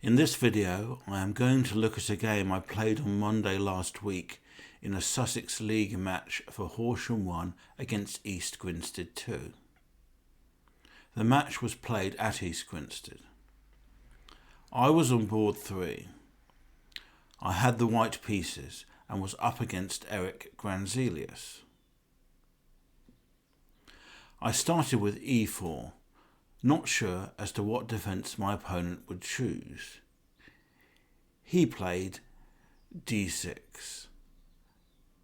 In this video, I am going to look at a game I played on Monday last week in a Sussex League match for Horsham 1 against East Grinstead 2. The match was played at East Grinstead. I was on board 3. I had the white pieces and was up against Eric Granzelius. I started with e4, not sure as to what defence my opponent would choose. He played d6,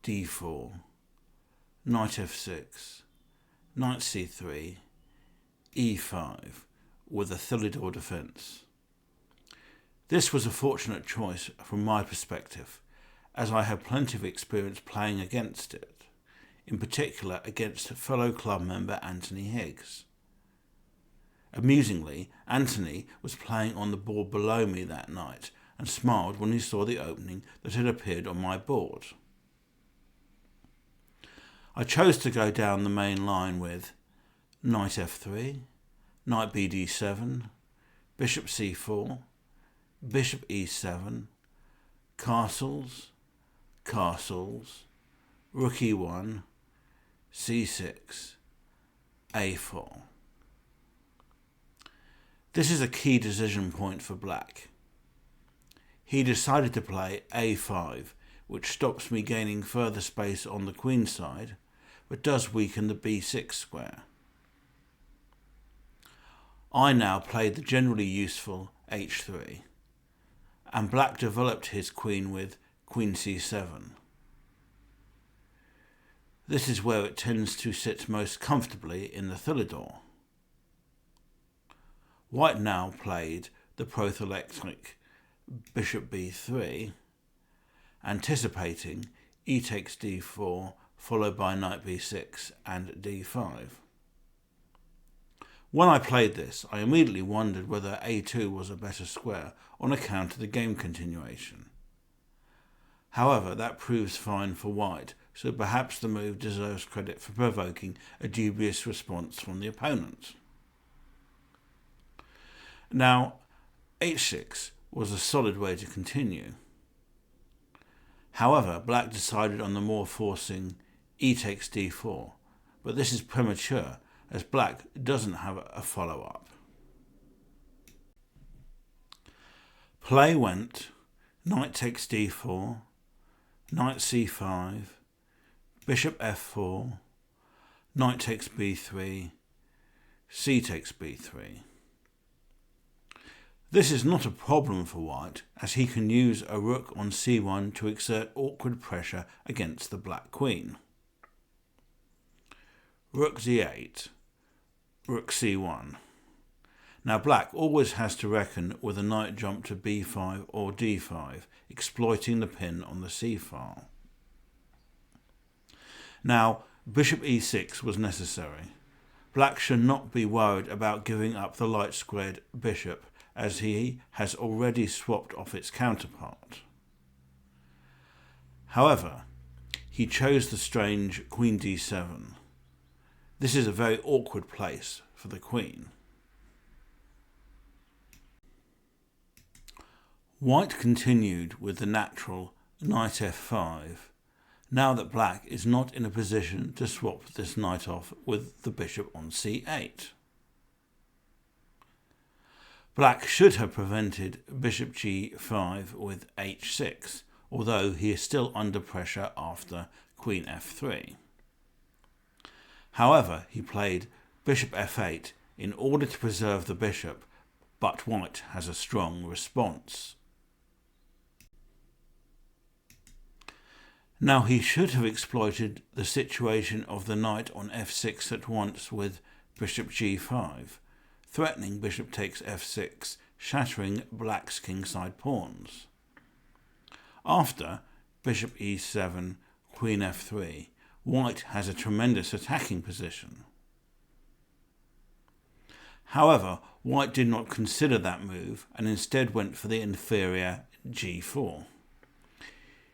d4, knight f6, knight c3, e5 with a Thilidor defence. This was a fortunate choice from my perspective, as I had plenty of experience playing against it, in particular against fellow club member Anthony Higgs. Amusingly, Anthony was playing on the board below me that night and smiled when he saw the opening that had appeared on my board. I chose to go down the main line with knight f3, knight bd7, bishop c4, bishop e7, castles, rook e1, c6, a4. This is a key decision point for black. He decided to play a5, which stops me gaining further space on the queen side, but does weaken the b6 square. I now played the generally useful h3, and black developed his queen with queen c7. This is where it tends to sit most comfortably in the Thilidor. White now played the prophylactic bishop b3, anticipating e takes d4 followed by knight b6 and d5. When I played this, I immediately wondered whether a2 was a better square on account of the game continuation. However, that proves fine for white, so perhaps the move deserves credit for provoking a dubious response from the opponent. Now, h6 was a solid way to continue. However, black decided on the more forcing e takes d4, but this is premature as black doesn't have a follow-up. Play went knight takes d4, knight c5, bishop f4, knight takes b3, c takes b3. This is not a problem for white, as he can use a rook on c1 to exert awkward pressure against the black queen. Rook d8, rook c1. Now black always has to reckon with a knight jump to b5 or d5, exploiting the pin on the c-file. Now bishop e6 was necessary. Black should not be worried about giving up the light squared bishop, as he has already swapped off its counterpart. However, he chose the strange queen d7. This is a very awkward place for the queen. White continued with the natural knight f5, now that black is not in a position to swap this knight off with the bishop on c8. Black should have prevented bishop g5 with h6, although he is still under pressure after queen f3. However, he played bishop f8 in order to preserve the bishop, but white has a strong response. Now he should have exploited the situation of the knight on f6 at once with bishop g5, threatening bishop takes f6, shattering black's kingside pawns. After bishop e7, queen f3, white has a tremendous attacking position. However, white did not consider that move and instead went for the inferior g4.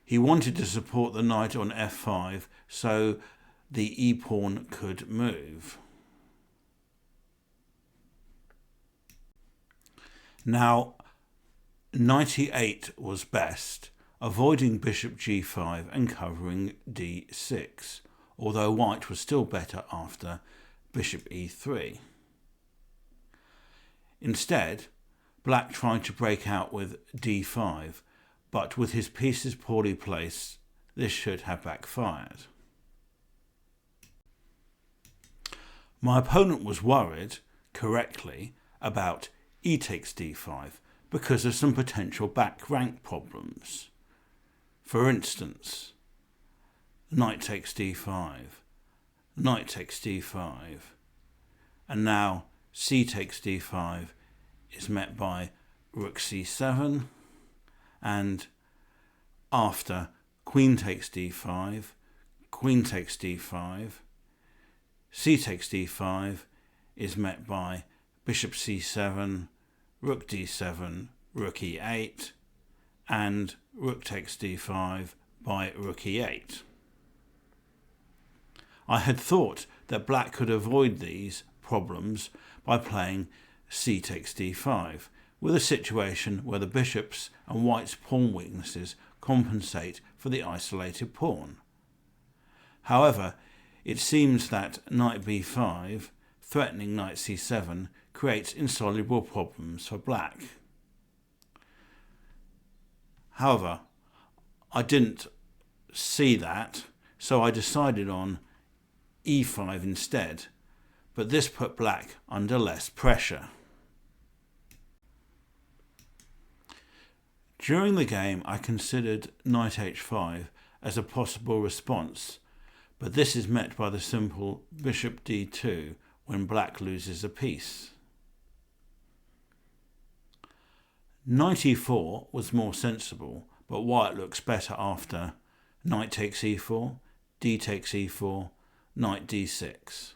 He wanted to support the knight on f5 so the e-pawn could move. Now, knight e8 was best, avoiding bishop g5 and covering d6, although white was still better after bishop e3. Instead, black tried to break out with d5, but with his pieces poorly placed, this should have backfired. My opponent was worried, correctly, about e takes d5 because of some potential back rank problems. For instance, knight takes d5, knight takes d5, and now c takes d5 is met by rook c7, and after queen takes d5, queen takes d5, c takes d5 is met by bishop c7, rook d7, rook e8, and rook takes d5 by rook e8. I had thought that black could avoid these problems by playing c takes d5, with a situation where the bishop's and white's pawn weaknesses compensate for the isolated pawn. However, it seems that knight b5, threatening knight c7, creates insoluble problems for black. However, I didn't see that, so I decided on e5 instead, but this put black under less pressure. During the game, I considered knight h5 as a possible response, but this is met by the simple bishop d2 when black loses a piece. Knight e4 was more sensible, but white looks better after knight takes e4, d takes e4, knight d6.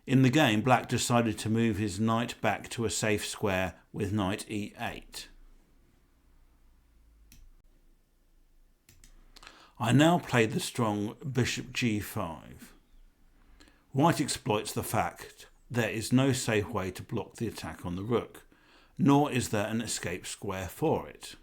In the game, black decided to move his knight back to a safe square with knight e8. I now played the strong bishop g5. White exploits the fact there is no safe way to block the attack on the rook, nor is there an escape square for it.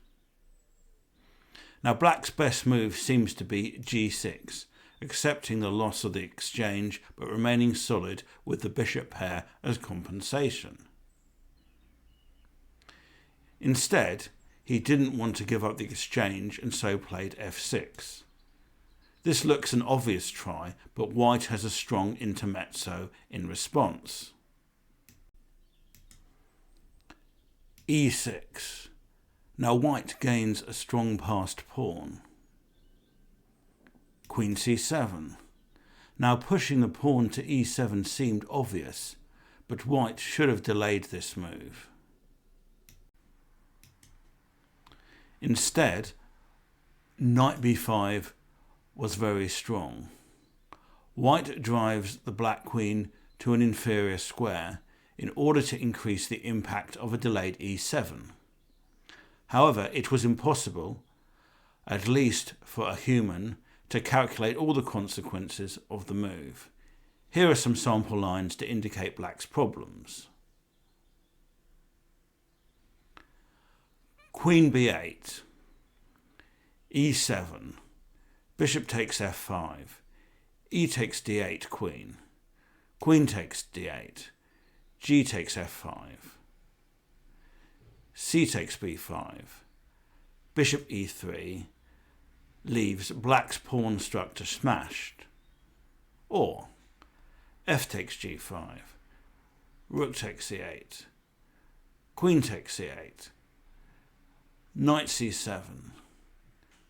Now black's best move seems to be g6, accepting the loss of the exchange but remaining solid with the bishop pair as compensation. Instead, he didn't want to give up the exchange and so played f6. This looks an obvious try, but white has a strong intermezzo in response. e6. Now white gains a strong passed pawn. Queen c7. Now pushing the pawn to e7 seemed obvious, but white should have delayed this move. Instead, knight b5 was very strong. White drives the black queen to an inferior square in order to increase the impact of a delayed e7. However, it was impossible, at least for a human, to calculate all the consequences of the move. Here are some sample lines to indicate black's problems. Queen b8, e7, bishop takes f5, e takes d8 queen, queen takes d8, g takes f5, c takes b5, bishop e3 leaves black's pawn structure smashed, or f takes g5, rook takes c8, queen takes c8, knight c7,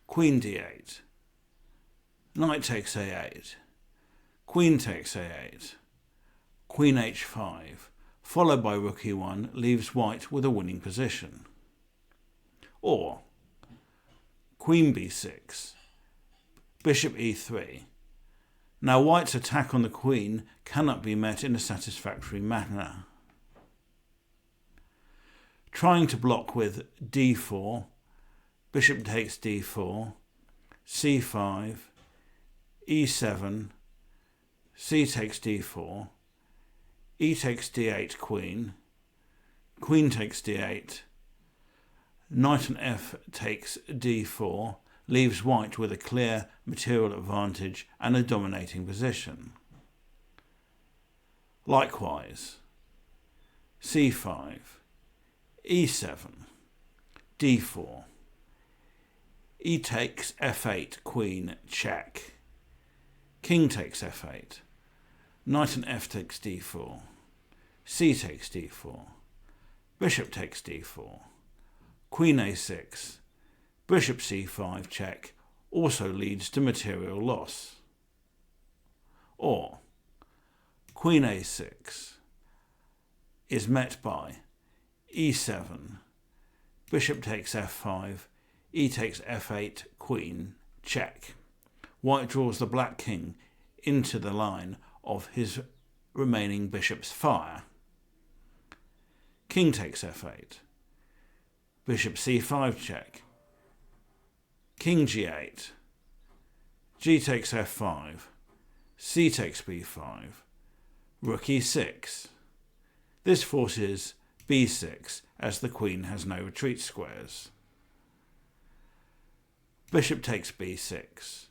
queen d8, knight takes a8, queen takes a8, queen h5, followed by rook e1 leaves white with a winning position. Or queen b6, bishop e3. Now white's attack on the queen cannot be met in a satisfactory manner. Trying to block with d4, bishop takes d4, c5, e7, c takes d4, e takes d8 queen, queen takes d8, knight on f takes d4 leaves white with a clear material advantage and a dominating position. Likewise, c5, e7, d4, e takes f8, queen, check, king takes f8, knight on f takes d4, c takes d4, bishop takes d4, queen a6, bishop c5 check also leads to material loss. Or queen a6 is met by e7, bishop takes f5, e takes f8, queen, check. White draws the black king into the line of his remaining bishop's fire. King takes f8, bishop c5 check, king g8, g takes f5, c takes b5, rook e6. This forces b6 as the queen has no retreat squares. Bishop takes b6.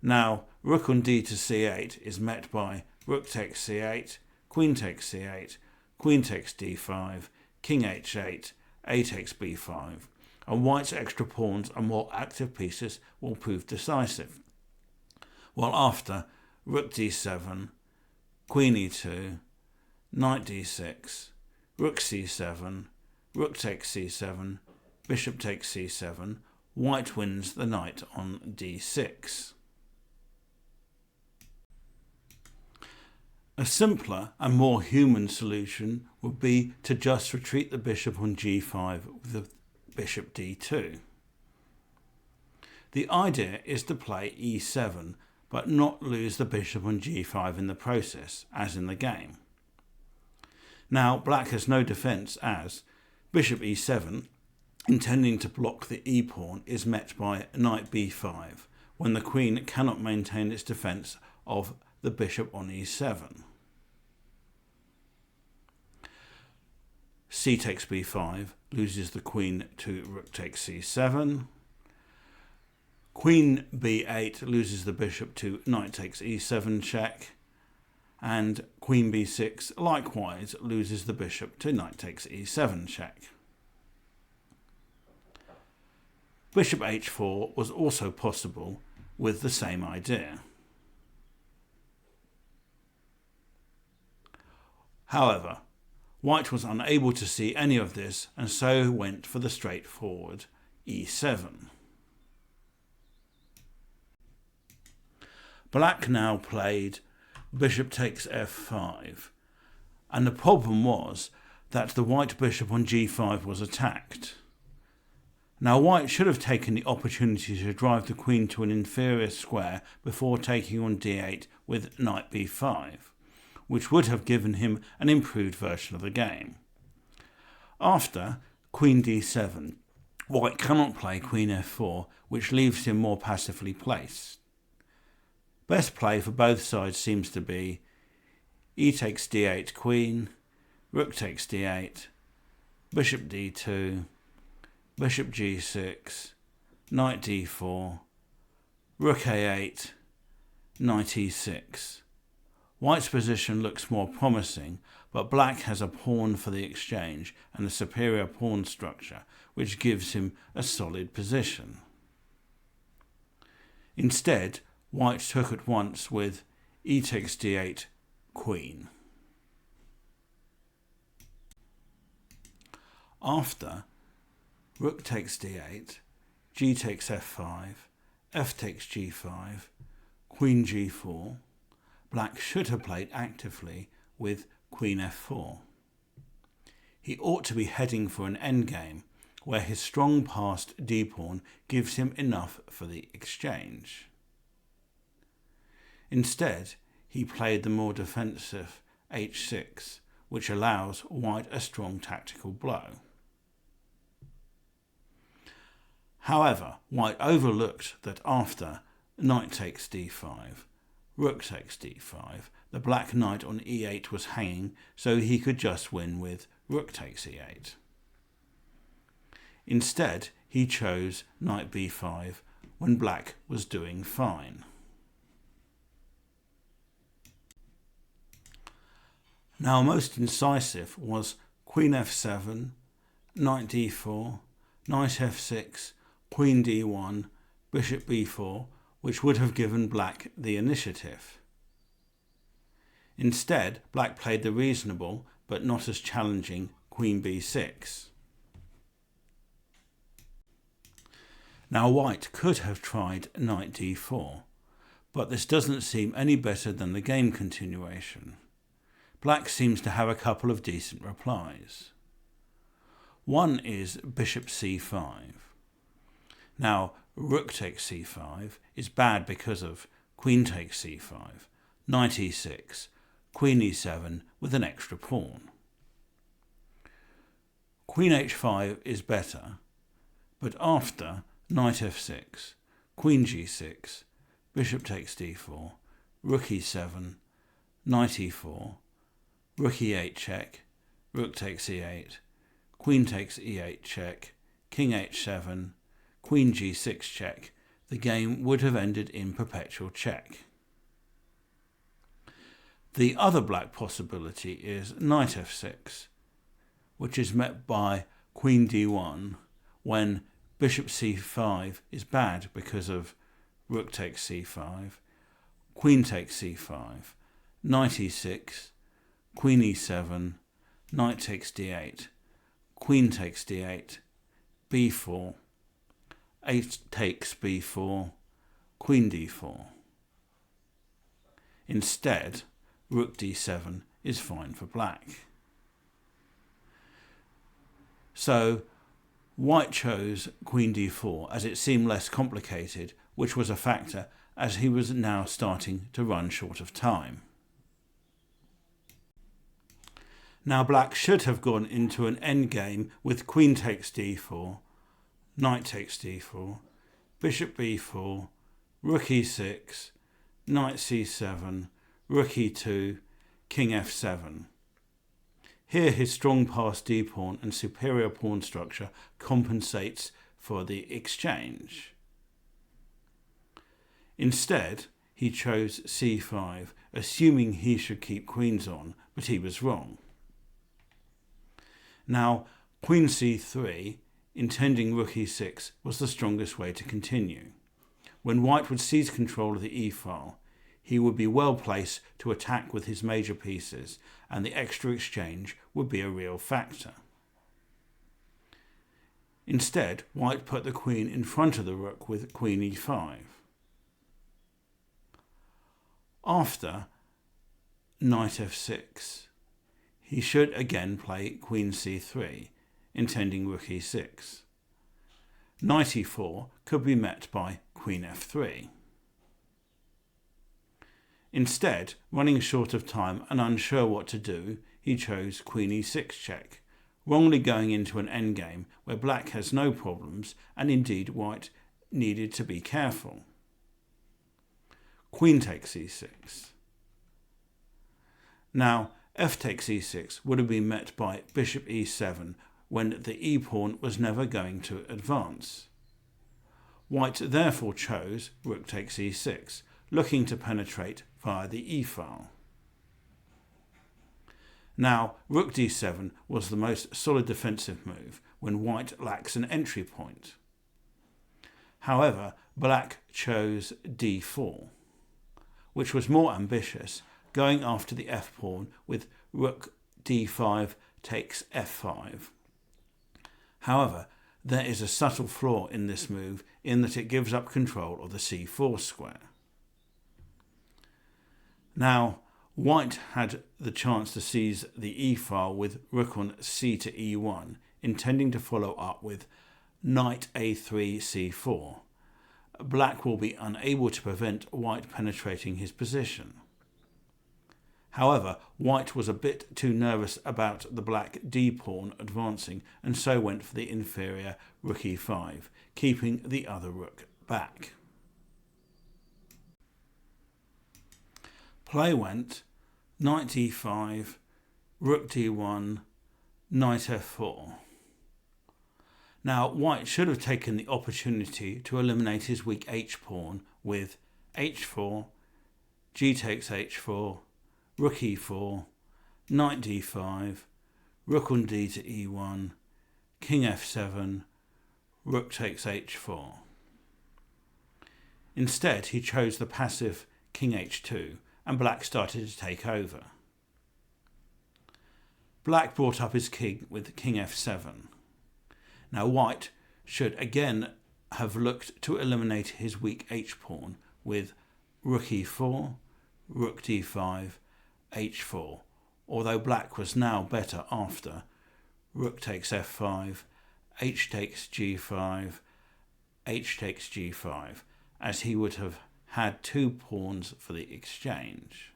Now rook on d to c8 is met by rook takes c8, queen takes c8, queen takes d5, king h8, a takes b5, and white's extra pawns and more active pieces will prove decisive. While after, rook d7, queen e2, knight d6, rook c7, rook takes c7, bishop takes c7, white wins the knight on d6. A simpler and more human solution would be to just retreat the bishop on g5 with the bishop d2. The idea is to play e7 but not lose the bishop on g5 in the process, as in the game. Now black has no defence as bishop e7, intending to block the e-pawn, is met by knight b5 when the queen cannot maintain its defence of the bishop on e7. C takes b5 loses the queen to rook takes c7. Queen b8 loses the bishop to knight takes e7 check. And queen b6 likewise loses the bishop to knight takes e7 check. Bishop h4 was also possible with the same idea. However, white was unable to see any of this and so went for the straightforward e7. Black now played bishop takes f5, and the problem was that the white bishop on g5 was attacked. Now white should have taken the opportunity to drive the queen to an inferior square before taking on d8 with knight b5, which would have given him an improved version of the game. After queen d7, white cannot play queen f4, which leaves him more passively placed. Best play for both sides seems to be e takes d8 queen, rook takes d8, bishop d2, bishop g6, knight d4, rook a8, knight e6. White's position looks more promising, but black has a pawn for the exchange and a superior pawn structure, which gives him a solid position. Instead, white took at once with e takes d8 queen. After, rook takes d8, g takes f5, f takes g5, queen g4, black should have played actively with queen f4. He ought to be heading for an endgame where his strong passed d-pawn gives him enough for the exchange. Instead, he played the more defensive h6, which allows white a strong tactical blow. However, white overlooked that after knight takes d5, rook takes d5, the black knight on e8 was hanging, so he could just win with rook takes e8. Instead, he chose knight b5 when black was doing fine. Now most incisive was queen f7, knight d4, knight f6, queen d1, bishop b4, which would have given black the initiative. Instead, black played the reasonable but not as challenging queen b6. Now white could have tried knight d4, but this doesn't seem any better than the game continuation. Black seems to have a couple of decent replies. One is bishop c5. Now rook takes c5 is bad because of queen takes c5, knight e6, queen e7 with an extra pawn. Queen h5 is better, but after knight f6, queen g6, bishop takes d4, rook e7, knight e4, rook e8 check, rook takes e8, queen takes e8 check, king h7, queen g6 check, the game would have ended in perpetual check. The other black possibility is knight f6, which is met by queen d1 when bishop c5 is bad because of rook takes c5, queen takes c5, knight e6, queen e7, knight takes d8, queen takes d8, b4, h takes b4, queen d4. Instead, rook d7 is fine for black. So white chose queen d4 as it seemed less complicated, which was a factor as he was now starting to run short of time. Now black should have gone into an endgame with queen takes d4, knight takes d4, bishop b4, rook e6, knight c7, rook e2, king f7. Here his strong passed d-pawn and superior pawn structure compensates for the exchange. Instead, he chose c5, assuming he should keep queens on, but he was wrong. Now, queen c3, intending rook e6, was the strongest way to continue. When white would seize control of the e-file, he would be well placed to attack with his major pieces, and the extra exchange would be a real factor. Instead, white put the queen in front of the rook with queen e5. After knight f6, he should again play queen c3, intending rook e6. Knight e4 could be met by queen f3. Instead, running short of time and unsure what to do, he chose queen e6 check, wrongly going into an endgame where black has no problems and indeed white needed to be careful. Queen takes e6. Now, f takes e6 would have been met by bishop e7 when the e-pawn was never going to advance. White therefore chose rook takes e6, looking to penetrate via the e-file. Now, rook d7 was the most solid defensive move when white lacks an entry point. However, black chose d4, which was more ambitious, going after the f-pawn with rook d5 takes f5. However, there is a subtle flaw in this move in that it gives up control of the c4 square. Now, white had the chance to seize the e-file with rook on c to e1, intending to follow up with knight a3 c4. Black will be unable to prevent white penetrating his position. However, white was a bit too nervous about the black d-pawn advancing and so went for the inferior rook e5, keeping the other rook back. Play went knight e5, rook d1, knight f4. Now, white should have taken the opportunity to eliminate his weak h-pawn with h4, g takes h4, rook e4, knight d5, rook on d to e1, king f7, rook takes h4. Instead, he chose the passive king h2 and black started to take over. Black brought up his king with king f7. Now white should again have looked to eliminate his weak h-pawn with rook e4, rook d5, h4, although black was now better after rook takes f5, h takes g5, h takes g5, as he would have had two pawns for the exchange.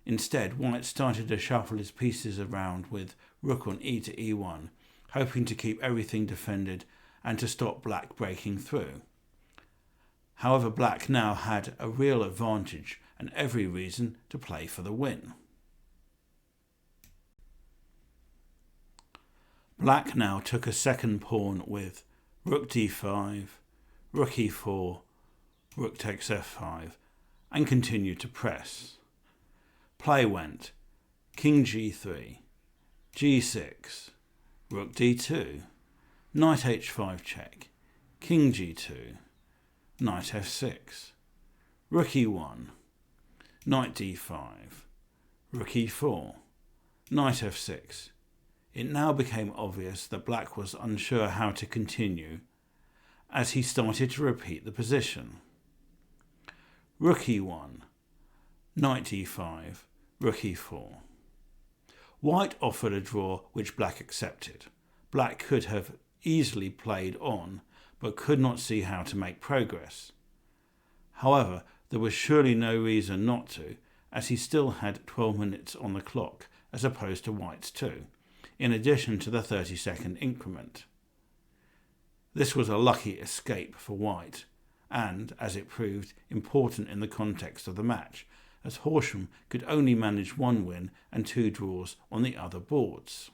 Instead, white started to shuffle his pieces around with rook on e to e1, hoping to keep everything defended and to stop black breaking through. However, black now had a real advantage and every reason to play for the win. Black now took a second pawn with rook d5, rook e4, rook takes f5, and continued to press. Play went king g3, g6, rook d2, knight h5 check, king g2, knight f6, rook e1, knight d5, rook e4, knight f6. It now became obvious that black was unsure how to continue, as he started to repeat the position. Rook e1, knight e5, rook e4. White offered a draw which black accepted. Black could have easily played on, but could not see how to make progress. However, there was surely no reason not to, as he still had 12 minutes on the clock as opposed to white's 2, in addition to the 30-second increment. This was a lucky escape for white, and, as it proved, important in the context of the match, as Horsham could only manage one win and 2 draws on the other boards.